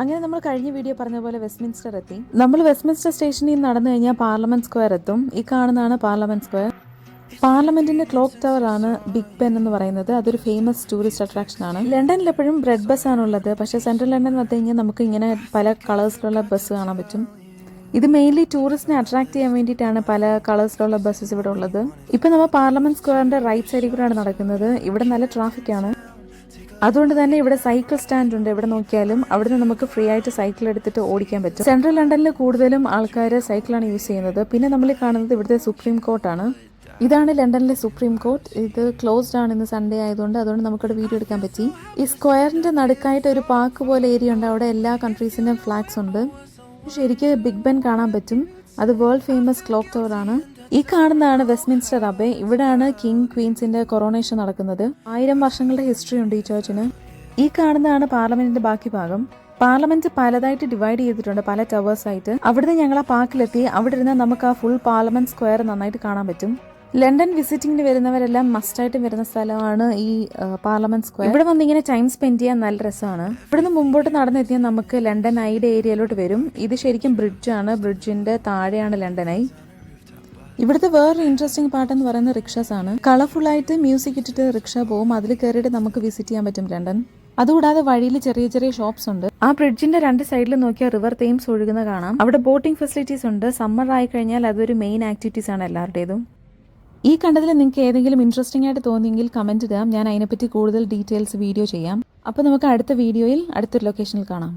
അങ്ങനെ നമ്മൾ കഴിഞ്ഞ വീഡിയോ പറഞ്ഞ പോലെ വെസ്റ്റ്മിൻസ്റ്റർ എത്തി. നമ്മൾ വെസ്റ്റ്മിൻസ്റ്റർ സ്റ്റേഷനിൽ നിന്ന് നടന്നു കഴിഞ്ഞാൽ പാർലമെന്റ് സ്ക്വയർ എത്തും. ഈ കാണുന്നതാണ് പാർലമെന്റ് സ്ക്വയർ. പാർലമെന്റിന്റെ ക്ലോക്ക് ടവർ ആണ് ബിഗ് ബെൻ എന്ന് പറയുന്നത്. അതൊരു ഫേമസ് ടൂറിസ്റ്റ് അട്രാക്ഷൻ ആണ്. ലണ്ടനിൽ എപ്പോഴും റെഡ് ബസ് ആണുള്ളത്. പക്ഷേ സെൻട്രൽ ലണ്ടൻ വന്നു കഴിഞ്ഞാൽ നമുക്ക് ഇങ്ങനെ പല കളേഴ്സിലുള്ള ബസ് കാണാൻ പറ്റും. ഇത് മെയിൻലി ടൂറിസ്റ്റിനെ അട്രാക്ട് ചെയ്യാൻ വേണ്ടിയിട്ടാണ് പല കളേഴ്സിലുള്ള ബസ്സസ് ഇവിടെ ഉള്ളത്. ഇപ്പം നമ്മൾ പാർലമെന്റ് സ്ക്വയറിന്റെ റൈറ്റ് സൈഡിൽ കൂടെയാണ് നടക്കുന്നത്. ഇവിടെ നല്ല ട്രാഫിക് ആണ്. അതുകൊണ്ട് തന്നെ ഇവിടെ സൈക്കിൾ സ്റ്റാൻഡ് ഉണ്ട്. എവിടെ നോക്കിയാലും അവിടുന്ന് നമുക്ക് ഫ്രീ ആയിട്ട് സൈക്കിൾ എടുത്തിട്ട് ഓടിക്കാൻ പറ്റും. സെൻട്രൽ ലണ്ടനിൽ കൂടുതലും ആൾക്കാർ സൈക്കിളാണ് യൂസ് ചെയ്യുന്നത്. പിന്നെ നമ്മൾ കാണുന്നത് ഇവിടുത്തെ സുപ്രീം കോർട്ടാണ്. ഇതാണ് ലണ്ടനിലെ സുപ്രീം കോർട്ട്. ഇത് ക്ലോസ്ഡ് ആണ് ഇന്ന് സൺഡേ ആയതുകൊണ്ട്. അതുകൊണ്ട് നമുക്കിവിടെ വീഡിയോ എടുക്കാൻ പറ്റി. ഈ സ്ക്വയറിന്റെ നടുക്കായിട്ട് ഒരു പാർക്ക് പോലെ ഏരിയ ഉണ്ട്. അവിടെ എല്ലാ കൺട്രീസിന്റെയും ഫ്ലാഗ്സ് ഉണ്ട്. ശരിക്ക് ബിഗ് ബെൻ കാണാൻ പറ്റും. അത് വേൾഡ് ഫേമസ് ക്ലോക്ക് ടവർ ആണ്. ഈ കാണുന്നതാണ് വെസ്റ്റ്മിൻസ്റ്റർ അബേ. ഇവിടെയാണ് കിങ് ക്വീൻസിന്റെ കൊറോണേഷൻ നടക്കുന്നത്. 1000 വർഷങ്ങളുടെ ഹിസ്റ്ററി ഉണ്ട് ഈ ചർച്ചിന്. ഈ കാണുന്നതാണ് പാർലമെന്റിന്റെ ബാക്കി ഭാഗം. പാർലമെന്റ് പലതായിട്ട് ഡിവൈഡ് ചെയ്തിട്ടുണ്ട്, പല ടവേഴ്സ് ആയിട്ട്. അവിടുന്ന് ഞങ്ങൾ ആ പാർക്കിലെത്തി. അവിടെ ഇരുന്ന് നമുക്ക് ആ ഫുൾ പാർലമെന്റ് സ്ക്വയർ നന്നായിട്ട് കാണാൻ പറ്റും. ലണ്ടൻ വിസിറ്റിംഗിന് വരുന്നവരെല്ലാം മസ്റ്റായിട്ട് വരുന്ന സ്ഥലമാണ് ഈ പാർലമെന്റ് സ്ക്വയർ. ഇവിടെ വന്ന് ഇങ്ങനെ ടൈം സ്പെൻഡ് ചെയ്യാൻ നല്ല രസമാണ്. ഇവിടുന്ന് മുമ്പോട്ട് നടന്നെത്തിയാൽ നമുക്ക് ലണ്ടൻ ഐയുടെ ഏരിയയിലോട്ട് വരും. ഇത് ശരിക്കും ബ്രിഡ്ജാണ്. ബ്രിഡ്ജിന്റെ താഴെയാണ് ലണ്ടൻ ഐ. ഇവിടുത്തെ വേറൊരു ഇൻട്രസ്റ്റിംഗ് പാർട്ട് എന്ന് പറയുന്നത് റിക്ഷാസ് ആണ്. കളർഫുൾ ആയിട്ട് മ്യൂസിക് ഇട്ടിട്ട് റിക്ഷ പോകും. അതിൽ കയറിയിട്ട് നമുക്ക് വിസിറ്റ് ചെയ്യാൻ പറ്റും ലണ്ടൻ. അതുകൂടാതെ വഴിയിൽ ചെറിയ ചെറിയ ഷോപ്സ് ഉണ്ട്. ആ ബ്രിഡ്ജിന്റെ 2 സൈഡിൽ നോക്കിയാൽ റിവർ തേംസ് ഒഴുകുന്ന കാണാം. അവിടെ ബോട്ടിംഗ് ഫെസിലിറ്റീസ് ഉണ്ട്. സമ്മർ ആയി കഴിഞ്ഞാൽ അതൊരു മെയിൻ ആക്ടിവിറ്റീസ് ആണ് എല്ലാവരുടേതും. ഈ കണ്ടതിൽ നിങ്ങൾക്ക് ഏതെങ്കിലും ഇൻട്രസ്റ്റിംഗ് ആയിട്ട് തോന്നിയെങ്കിൽ കമന്റ് ഇടാം. ഞാൻ അതിനെപ്പറ്റി കൂടുതൽ ഡീറ്റെയിൽസ് വീഡിയോ ചെയ്യാം. അപ്പോൾ നമുക്ക് അടുത്ത വീഡിയോയിൽ അടുത്തൊരു ലൊക്കേഷനിൽ കാണാം.